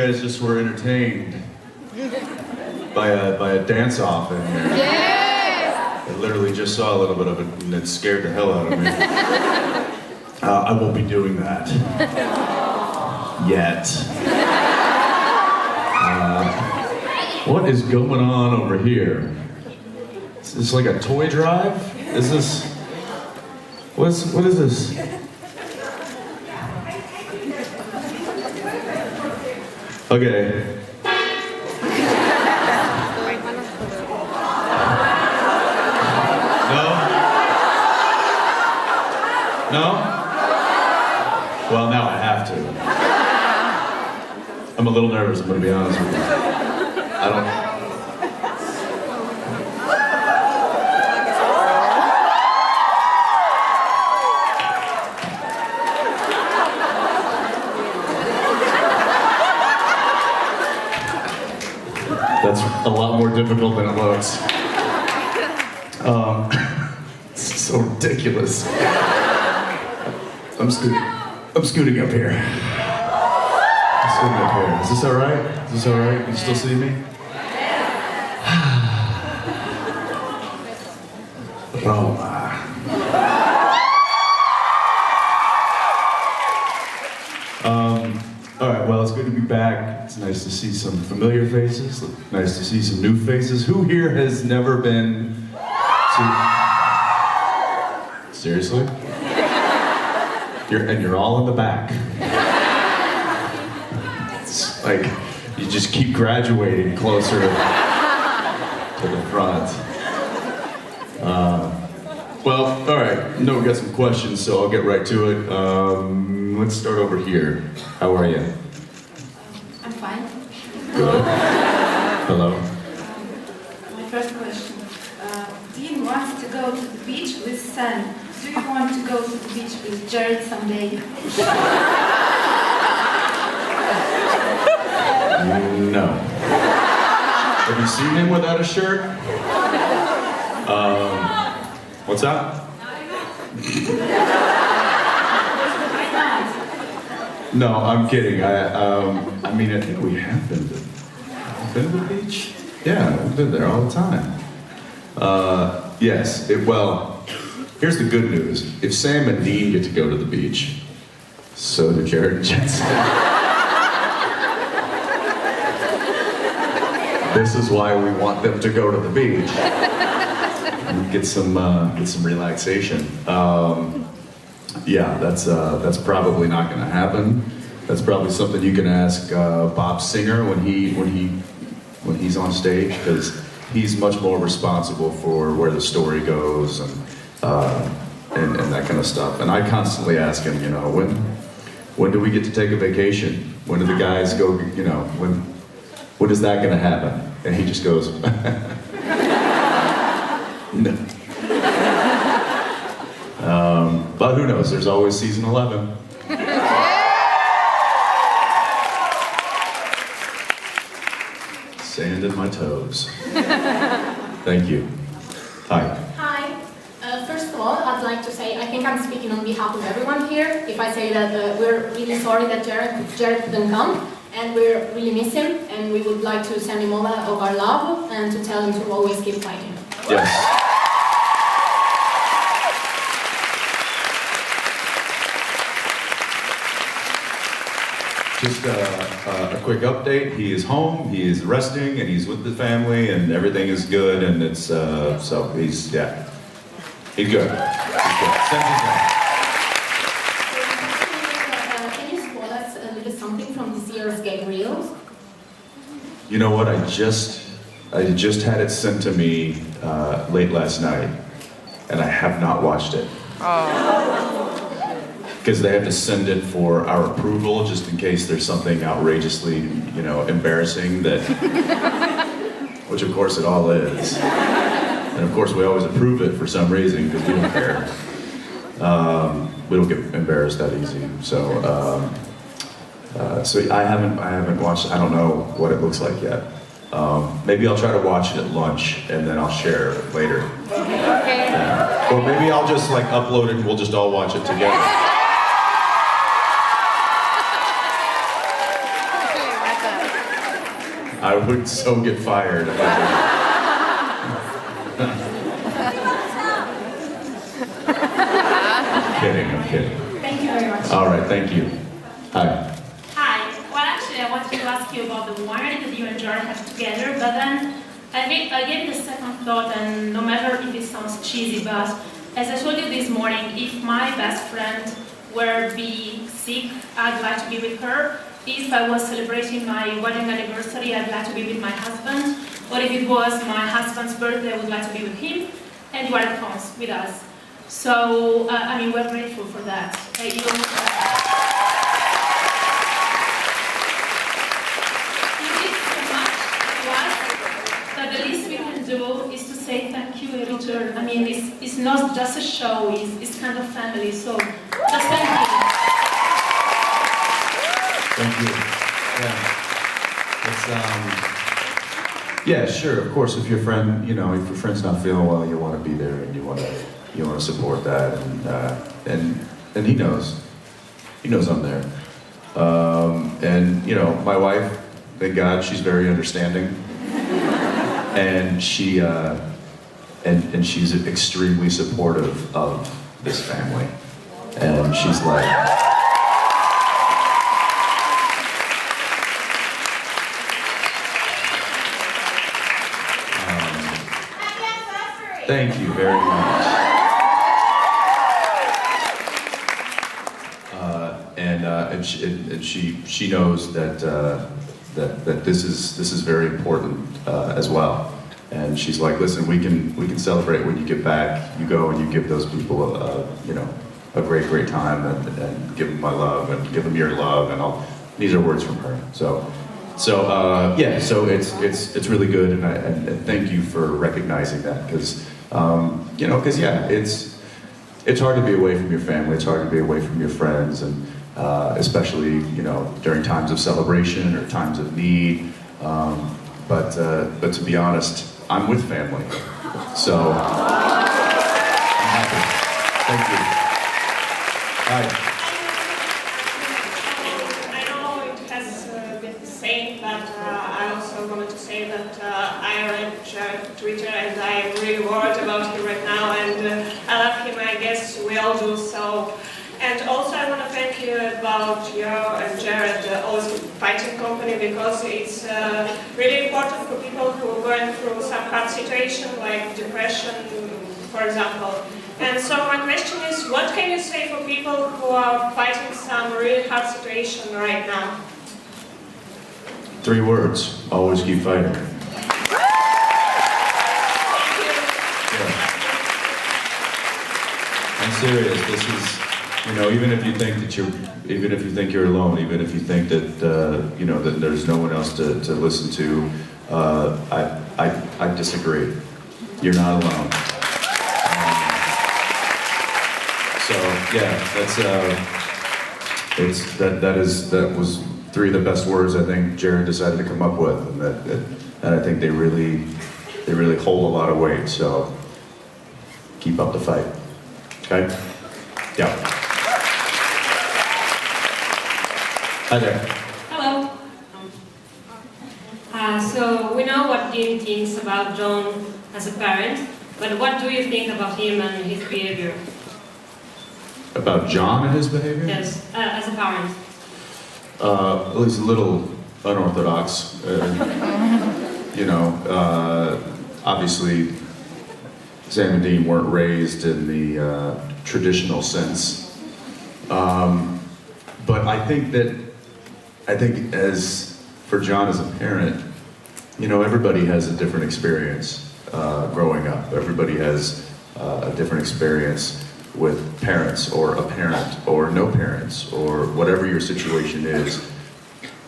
guys just were entertained by a dance-off in here. Yes! I literally just saw a little bit of it and it scared the hell out of me. I won't be doing that. Yet. What is going on over here? Is this like a toy drive? Is this... What is this? Okay. No? No? Well, now I have to. I'm a little nervous, I'm gonna be honest with you. I don't... That's a lot more difficult than it looks. It's so ridiculous. I'm scooting up here. Is this all right? Is this all right? You still see me? Roma. All right, well, it's good to be back. It's nice to see some familiar faces. Nice to see some new faces. Who here has never been to... Seriously? You're all in the back. It's like you just keep graduating closer to the front. Well, all right. No, we got some questions, so I'll get right to it. Let's start over here. How are you? I'm fine. Good. Hello. My first question. Dean wants to go to the beach with Sam. Do you want to go to the beach with Jared someday? No. Have you seen him without a shirt? What's that? No, I'm kidding. I mean, I think we have been to the beach. Yeah, we've been there all the time. Yes. Well, here's the good news. If Sam and Dean get to go to the beach, so do Jared and Jensen. This is why we want them to go to the beach. Get some relaxation. Yeah, that's probably not going to happen. That's probably something you can ask Bob Singer when he's on stage, because he's much more responsible for where the story goes and that kind of stuff. And I constantly ask him, you know, when do we get to take a vacation? When do the guys go? You know, when is that going to happen? And he just goes, no. But who knows? There's always season 11. Sand in my toes. Thank you. Hi. Hi. First of all, I'd like to say I think I'm speaking on behalf of everyone here if I say that we're really sorry that Jared couldn't come, and we really miss him, and we would like to send him all of our love and to tell him to always keep fighting. Yes. Just a quick update. He is home, he is resting, and he's with the family, and everything is good, and it's, so he's good. He's good. Send him home. Can you spoil us a little something from this year's gag reels? You know what, I just had it sent to me late last night, and I have not watched it. Because they have to send it for our approval, just in case there's something outrageously, you know, embarrassing that, which of course it all is. And of course we always approve it for some reason, because we don't care. We don't get embarrassed that easy. So, so I haven't watched, I don't know what it looks like yet. Maybe I'll try to watch it at lunch, and then I'll share it later. Okay. Or maybe I'll just like upload it and we'll just all watch it together. I would so get fired if I did. I'm kidding. Thank you very much. All right, thank you. Hi. Hi. Well, actually, I wanted to ask you about the winery that you and Jared have together, but then I gave it a second thought, and no matter if it sounds cheesy, but as I told you this morning, if my best friend were be sick, I'd like to be with her. If I was celebrating my wedding anniversary, I'd like to be with my husband. Or if it was my husband's birthday, I would like to be with him. And you are at home with us. So, I mean, we're grateful for that. It is so much to us that the least we can do is to say thank you in return. I mean, it's not just a show, it's kind of family. So, just thank you. Thank you. Yeah, sure. Of course, if your friend, if your friend's not feeling well, you want to be there and you want to support that, and he knows I'm there. And my wife, thank God, she's very understanding, and she's extremely supportive of this family, and she's like. Thank you very much. And she knows that this is very important as well. And she's like, listen, we can celebrate when you get back. You go and you give those people a great time and give them my love and give them your love and all. These are words from her. So it's really good, and thank you for recognizing that, because it's hard to be away from your family, it's hard to be away from your friends, and especially during times of celebration or times of need. But to be honest, I'm with family, so I'm happy. Thank you. Hi. But I also wanted to say that I read Jared's Twitter and I'm really worried about him right now, and I love him, I guess we all do so. And also I want to thank you about your and Jared also fighting company, because it's really important for people who are going through some hard situation like depression, for example. And so my question is, what can you say for people who are fighting some really hard situation right now? 3 words, always keep fighting. Yeah. I'm serious, this is, even if you think that you're alone, even if you think that, that there's no one else to listen to, I disagree. You're not alone. That was 3 of the best words I think Jared decided to come up with, and I think they really hold a lot of weight. So keep up the fight. Okay? Yeah. Hi there. Hello. So we know what Dean thinks about John as a parent, but what do you think about him and his behavior? About John and his behavior? Yes, as a parent. At least a little unorthodox. Obviously, Sam and Dean weren't raised in the traditional sense. But I think as for John as a parent, everybody has a different experience growing up. Everybody has a different experience with parents, or a parent, or no parents, or whatever your situation is.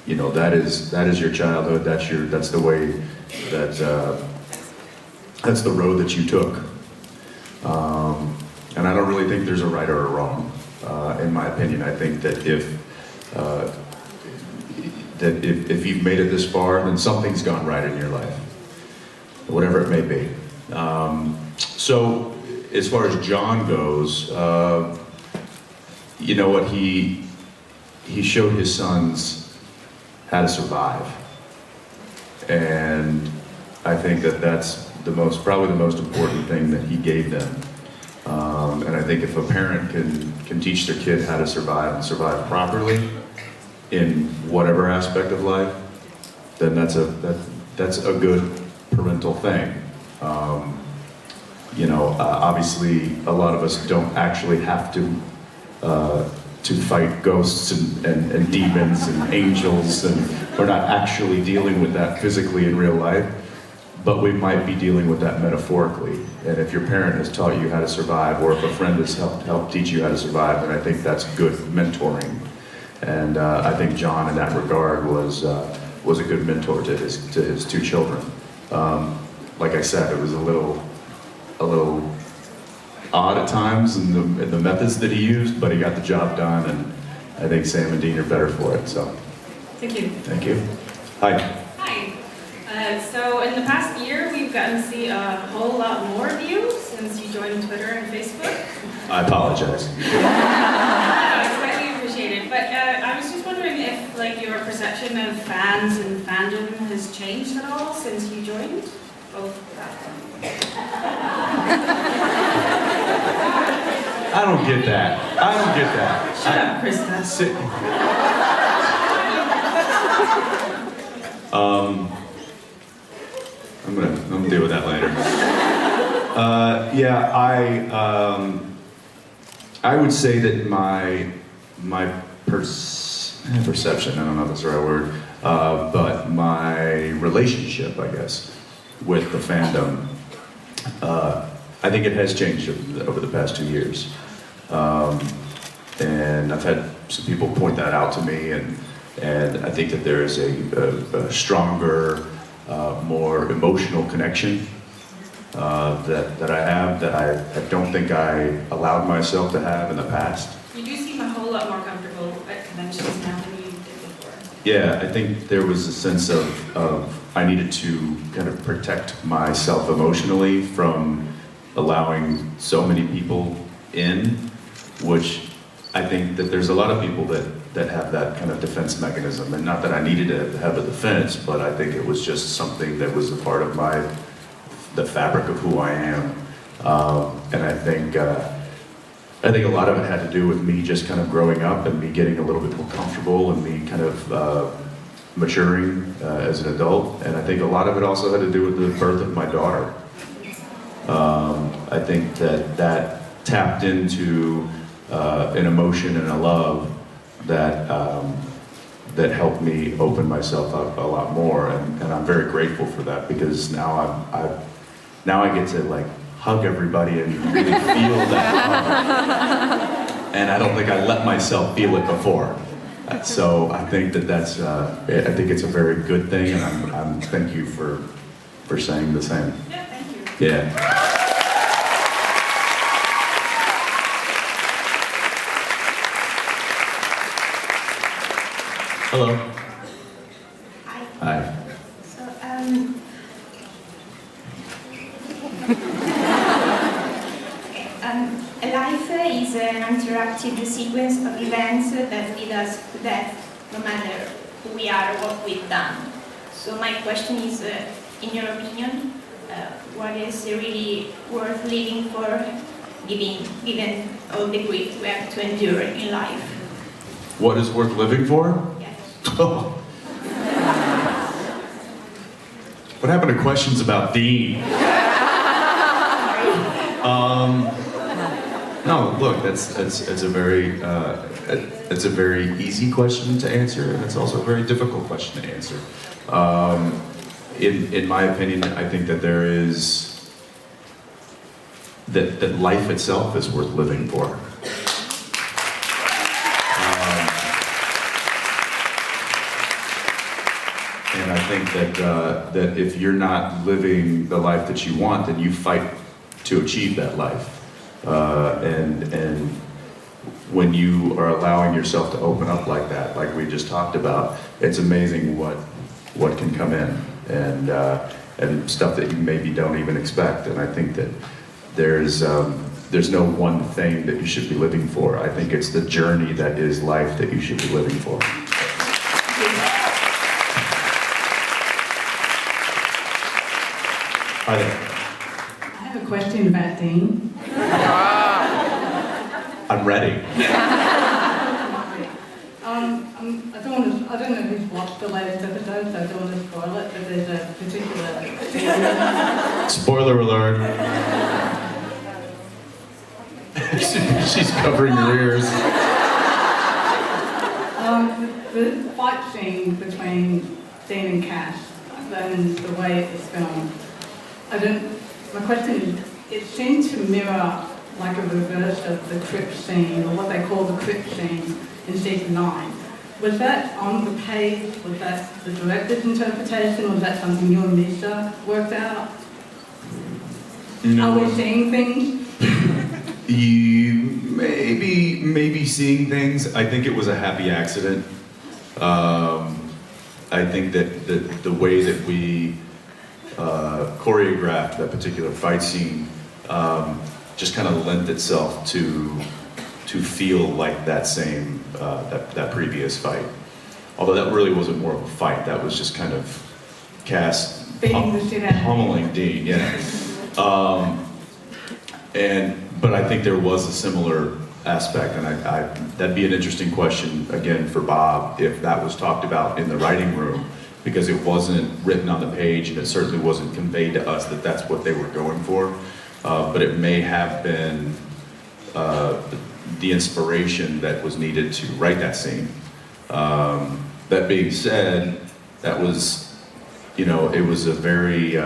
That is your childhood. That's the way that's the road that you took. And I don't really think there's a right or a wrong. In my opinion, I think that if you've made it this far, then something's gone right in your life, whatever it may be. So, as far as John goes, he showed his sons how to survive. And I think that that's probably the most important thing that he gave them. And I think if a parent can teach their kid how to survive and survive properly in whatever aspect of life, then that's a good parental thing. Obviously, a lot of us don't actually have to fight ghosts and demons and angels, and we're not actually dealing with that physically in real life, but we might be dealing with that metaphorically. And if your parent has taught you how to survive, or if a friend has helped teach you how to survive, then I think that's good mentoring. And I think John, in that regard, was a good mentor to his two children. Like I said, it was a little odd at times in the methods that he used, but he got the job done, and I think Sam and Dean are better for it. So, Thank you. thank you. Hi. Hi. So in the past year, we've gotten to see a whole lot more of you since you joined Twitter and Facebook. I apologize. It's greatly appreciated. But I was just wondering if, like, your perception of fans and fandom has changed at all since you joined both platforms. I don't get that. I don't get that. Shut up, Krista. I'm gonna deal with that later. I would say that my perception, I don't know if that's the right word, but my relationship, I guess, with the fandom, I think it has changed over the past 2 years. And I've had some people point that out to me, and I think that there is a stronger, more emotional connection that I have that I don't think I allowed myself to have in the past. You do seem a whole lot more comfortable at conventions now than you did before. Yeah, I think there was a sense of I needed to kind of protect myself emotionally from allowing so many people in, which I think that there's a lot of people that have that kind of defense mechanism, and not that I needed to have a defense, but I think it was just something that was a part of the fabric of who I am, and I think a lot of it had to do with me just kind of growing up and me getting a little bit more comfortable and me kind of maturing as an adult, and I think a lot of it also had to do with the birth of my daughter. I think that tapped into an emotion and a love that helped me open myself up a lot more, and I'm very grateful for that, because now I get to like hug everybody and really feel that hug. And I don't think I let myself feel it before. So I think that's I think it's a very good thing, and I'm thank you for saying the same. Yeah, thank you. Yeah. Hello. Hi. Hi. So, a life is an interactive sequence of events that lead us to death, no matter who we are or what we've done. So my question is, in your opinion, what is really worth living for, given all the grief we have to endure in life? What is worth living for? What happened to questions about Dean? No, look, it's a very easy question to answer, and it's also a very difficult question to answer. In my opinion, I think that there is that life itself is worth living for. And I think that if you're not living the life that you want, then you fight to achieve that life. And when you are allowing yourself to open up like that, like we just talked about, it's amazing what can come in, and stuff that you maybe don't even expect. And I think that there's no one thing that you should be living for. I think it's the journey that is life that you should be living for. Hi there. I have a question about Dean. I'm ready. I don't know who's watched the latest episode, so I don't want to spoil it, but there's a particular Spoiler alert. She's covering her ears. the fight scene between Dean and Cass, and the way it's filmed. My question is, it seems to mirror like a reverse of the crypt scene, or what they call the crypt scene in season 9. Was that on the page? Was that the director's interpretation? Was that something you and Lisa worked out? No. Are we seeing things? You maybe seeing things. I think it was a happy accident. I think that the way that we choreographed that particular fight scene just kind of lent itself to feel like that same that previous fight. Although that really wasn't more of a fight. That was just kind of Cass pummeling Dean. Yeah. But I think there was a similar aspect, and that'd be an interesting question again for Bob if that was talked about in the writing room, because it wasn't written on the page and it certainly wasn't conveyed to us that that's what they were going for. But it may have been the inspiration that was needed to write that scene. That being said, that was, it was a very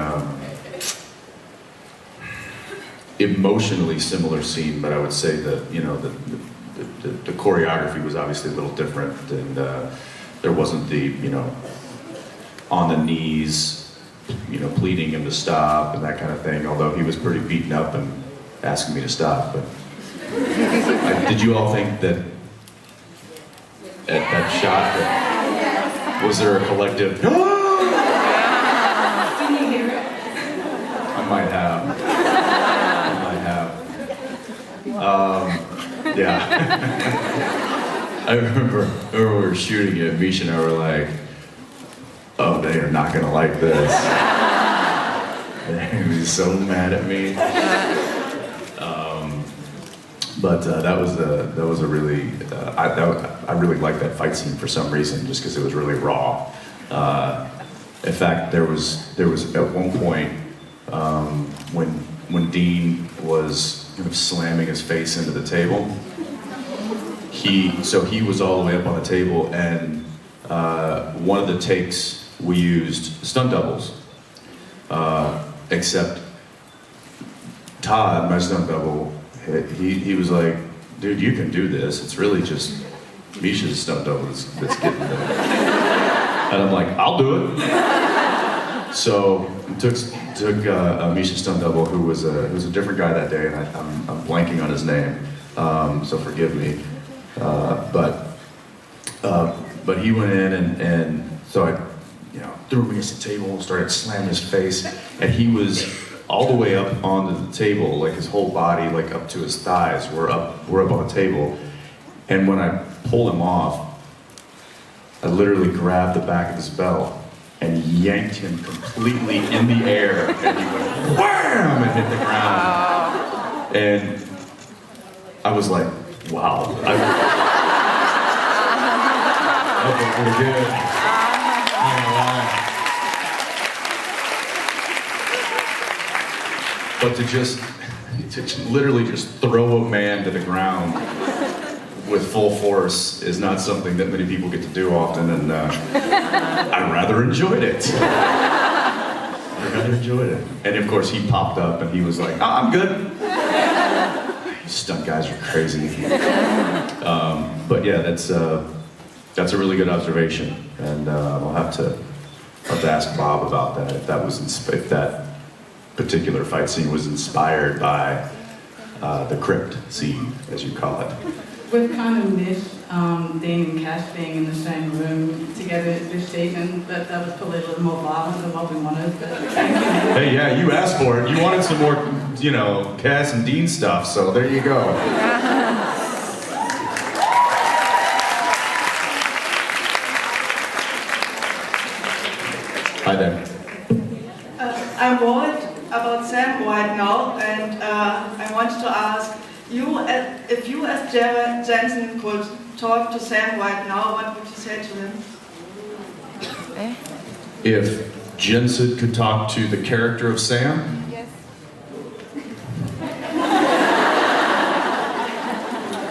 emotionally similar scene, but I would say that the choreography was obviously a little different, and there wasn't the on the knees, pleading him to stop and that kind of thing. Although he was pretty beaten up and asking me to stop. But did you all think that at that shot, was there a collective? No! Didn't you hear it? I might have. Yeah. I remember we were shooting it, Misha and I were like, oh, they are not gonna like this. He was so mad at me. But that was a really, I really liked that fight scene for some reason, just because it was really raw. In fact, there was at one point when Dean was kind of slamming his face into the table. He was all the way up on the table, and one of the takes we used stunt doubles, except Todd, my stunt double, he was like, dude, you can do this. It's really just Misha's stunt double that's getting there. And I'm like, I'll do it. So took Misha's stunt double, who was a different guy that day, and I'm blanking on his name, so forgive me. But he went in, and so I threw him against the table, started slamming his face, and he was all the way up onto the table, like his whole body, like up to his thighs, were up on the table. And when I pulled him off, I literally grabbed the back of his belt and yanked him completely in the air, and he went wham and hit the ground. And I was like, wow. I felt pretty good. Not gonna lie. But to literally just throw a man to the ground with full force is not something that many people get to do often, and I rather enjoyed it. And of course he popped up and he was like, oh, I'm good. Stunt guys are crazy. But yeah, that's a really good observation, and I'll have to ask Bob about that, if that particular fight scene was inspired by the crypt scene, as you call it. We've kind of missed Dean and Cass being in the same room together this season, but that was probably a little more violent than what we wanted. But thank you. Hey, yeah, you asked for it. You wanted some more, Cass and Dean stuff, so there you go. Hi there. I was about Sam right now, and I wanted to ask you, if you as Jensen could talk to Sam right now, what would you say to him? If Jensen could talk to the character of Sam? Yes.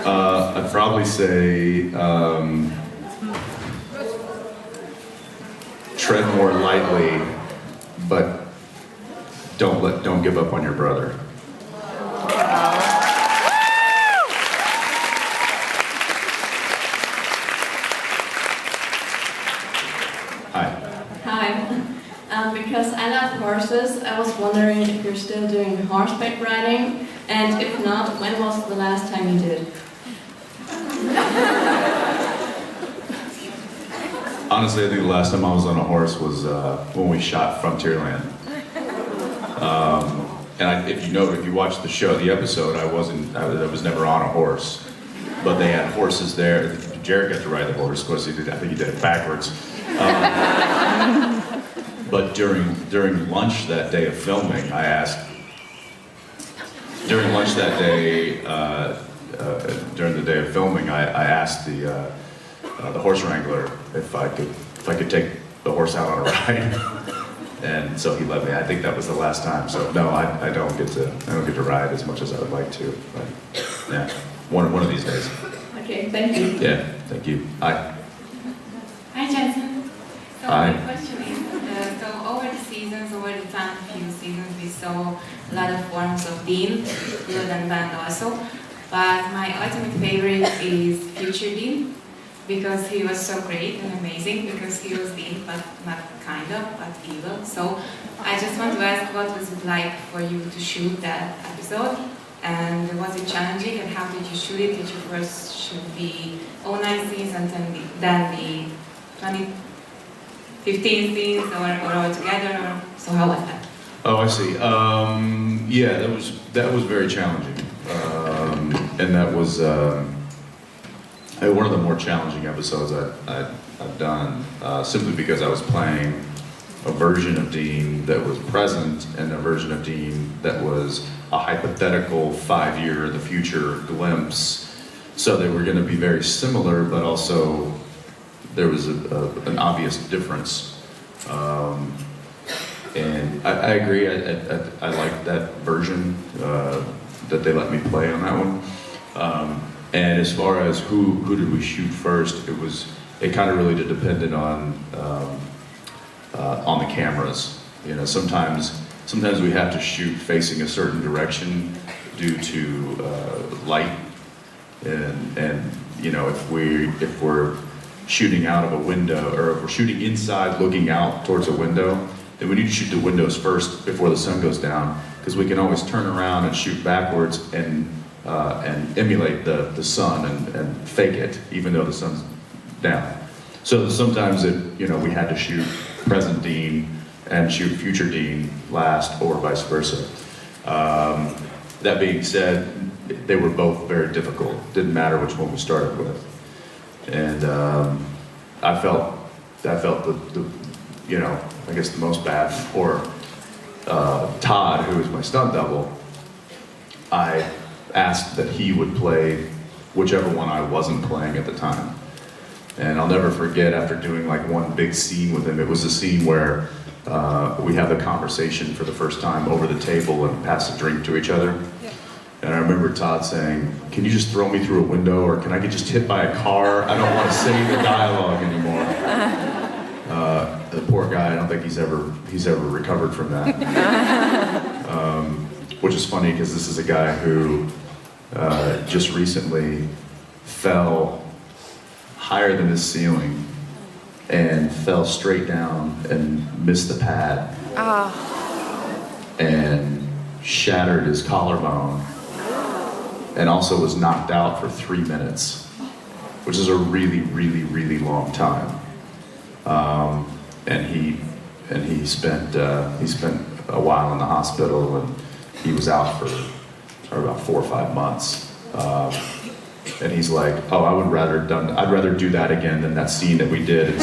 I'd probably say, tread more lightly, but don't give up on your brother. Hi. Hi. Because I love horses, I was wondering if you're still doing horseback riding, and if not, when was the last time you did? Honestly, I think the last time I was on a horse was when we shot Frontierland. If you watched the show, the episode, I was never on a horse, but they had horses there. Jared got to ride the horse. Of course, I think he did it backwards. But during lunch that day of filming, I asked. During lunch that day, during the day of filming, I asked the horse wrangler if I could take the horse out on a ride, and so he let me. I think that was the last time. So no, I don't get to ride as much as I would like to. But yeah, one of these days. Okay, thank you. Yeah, thank you. Hi. Hi, Jensen. So Hi. my question is, so over the seasons, over the time, few seasons, we saw a lot of forms of Dean, good and bad also. But my ultimate favorite is Future Dean, because he was so great and amazing, because he was Dean, but not kind of, but evil. So I just want to ask, what was it like for you to shoot that episode? And was it challenging, and how did you shoot it? Did you first shoot the 09 scenes and then the 2015 scenes, or all together? Or, so how was that? Oh, I see. Yeah, that was very challenging, and that was one of the more challenging episodes I've done, simply because I was playing a version of Dean that was present and a version of Dean that was a hypothetical 5-year in the future glimpse. So they were going to be very similar, but also there was an obvious difference. And I agree, I like that version that they let me play on that one. And as far as who did we shoot first, it kind of really depended on the cameras. You know, sometimes we have to shoot facing a certain direction due to light, and you know, if we're shooting out of a window, or if we're shooting inside looking out towards a window, then we need to shoot the windows first before the sun goes down, because we can always turn around and shoot backwards and emulate the sun and fake it, even though the sun's down. So sometimes we had to shoot present Dean and shoot future Dean last, or vice versa. That being said, they were both very difficult. Didn't matter which one we started with, and I felt I guess the most bad for Todd, who was my stunt double. I asked that he would play whichever one I wasn't playing at the time. And I'll never forget, after doing like one big scene with him, it was a scene where we have a conversation for the first time over the table and pass a drink to each other. Yeah. And I remember Todd saying, "Can you just throw me through a window, or can I get just hit by a car? I don't want to say the dialogue anymore." The poor guy, I don't think he's ever recovered from that. Which is funny, because this is a guy who just recently fell higher than his ceiling and fell straight down and missed the pad. And shattered his collarbone, and also was knocked out for 3 minutes, which is a really, really, really long time. And he spent a while in the hospital, and he was out for about 4 or 5 months. And he's like, "Oh, I'd rather do that again than that scene that we did."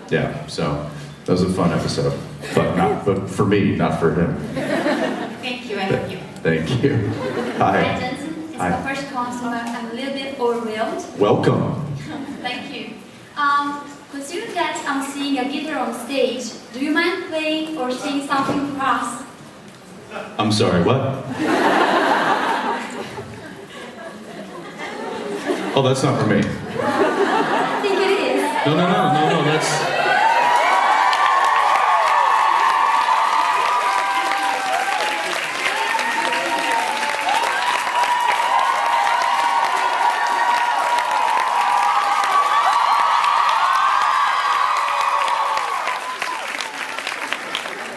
Yeah, so That was a fun episode, but for me, not for him. Thank you, I love you. Thank you. Hi. Hi, Jensen. It's Hi. my first concert. I'm a little bit overwhelmed. Welcome. Thank you. Considering that I'm seeing a guitar on stage, do you mind playing or sing something for us? I'm sorry, what? Oh, that's not for me. I think it is. No, that's...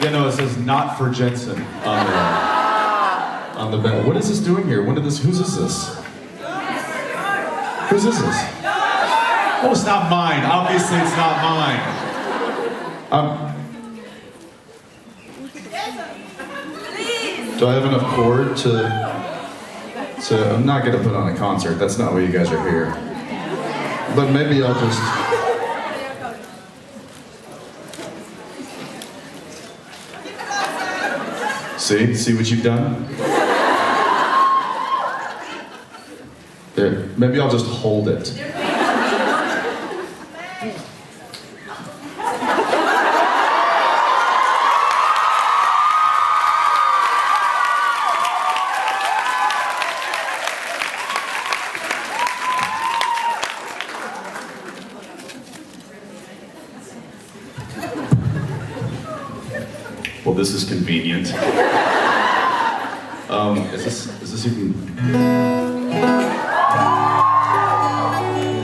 Yeah, no, it says not for Jensen on the bell. What is this doing here? Whose is this? Whose is this? Oh, it's not mine. Obviously, it's not mine. Do I have enough chord to... I'm not going to put on a concert. That's not why you guys are here. But maybe I'll just... See what you've done? There, maybe I'll just hold it. Well, this is convenient. Is this even...